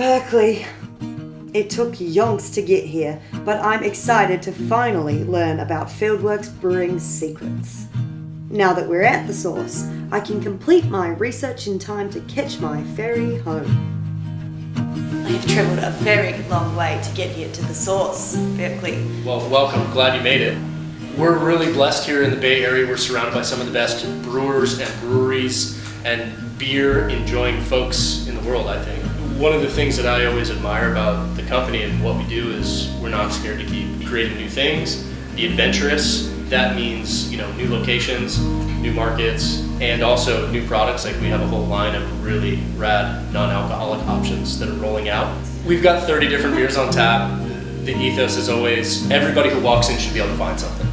Berkeley. It took yonks to get here, but I'm excited to finally learn about Fieldworks Brewing's secrets. Now that we're at the source, I can complete my research in time to catch my ferry home. I have travelled a very long way to get here to the source, Berkeley. Well, welcome. Glad you made it. We're really blessed here in the Bay Area. We're surrounded by some of the best brewers and breweries and beer-enjoying folks in the world, I think. One of the things that I always admire about the company and what we do is we're not scared to keep creating new things, be adventurous. That means, new locations, new markets, and also new products. Like we have a whole line of really rad non-alcoholic options that are rolling out. We've got 30 different beers on tap. The ethos is always everybody who walks in should be able to find something.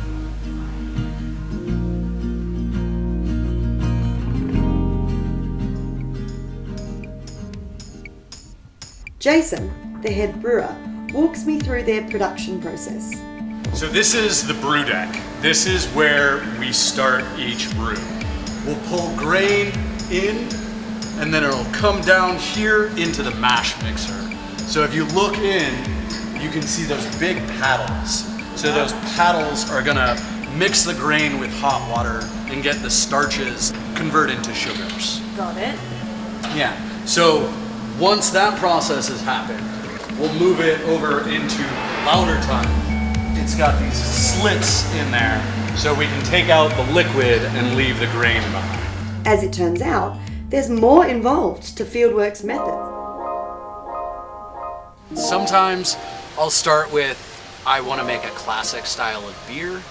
Jason, the head brewer, walks me through their production process. So this is the brew deck. This is where we start each brew. We'll pull grain in, and then it'll come down here into the mash mixer. So if you look in, you can see those big paddles. So those paddles are gonna mix the grain with hot water and get the starches convert into sugars. Got it. Yeah, so once that process has happened, we'll move it over into lauter time. It's got these slits in there so we can take out the liquid and leave the grain behind. As it turns out, there's more involved to Fieldworks' method. Sometimes I'll start with, I want to make a classic style of beer.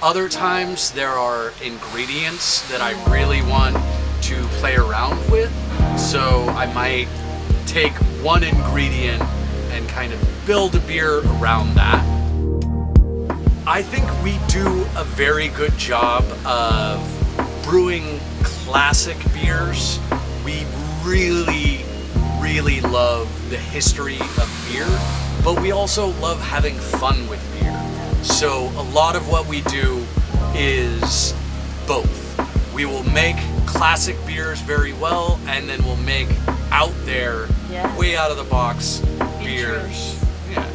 Other times there are ingredients that I really want to play around with. So I might take one ingredient and kind of build a beer around that. I think we do a very good job of brewing classic beers. We really, really love the history of beer, but we also love having fun with beer. So a lot of what we do is both. We will make classic beers very well, and then we'll make out there, way out of the box beers. Yeah.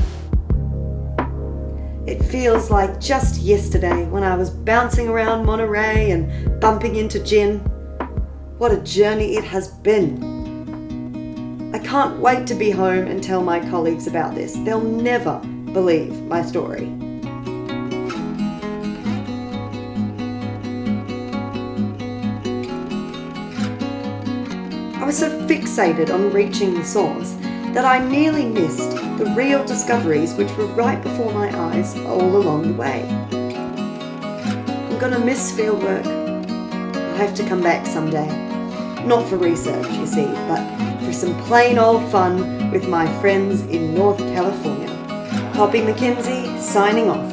It feels like just yesterday when I was bouncing around Monterey and bumping into Jen. What a journey it has been. I can't wait to be home and tell my colleagues about this. They'll never believe my story. I was so fixated on reaching the source that I nearly missed the real discoveries which were right before my eyes all along the way. I'm gonna miss fieldwork. I have to come back someday. Not for research, you see, but for some plain old fun with my friends in North California. Poppy McKenzie, signing off.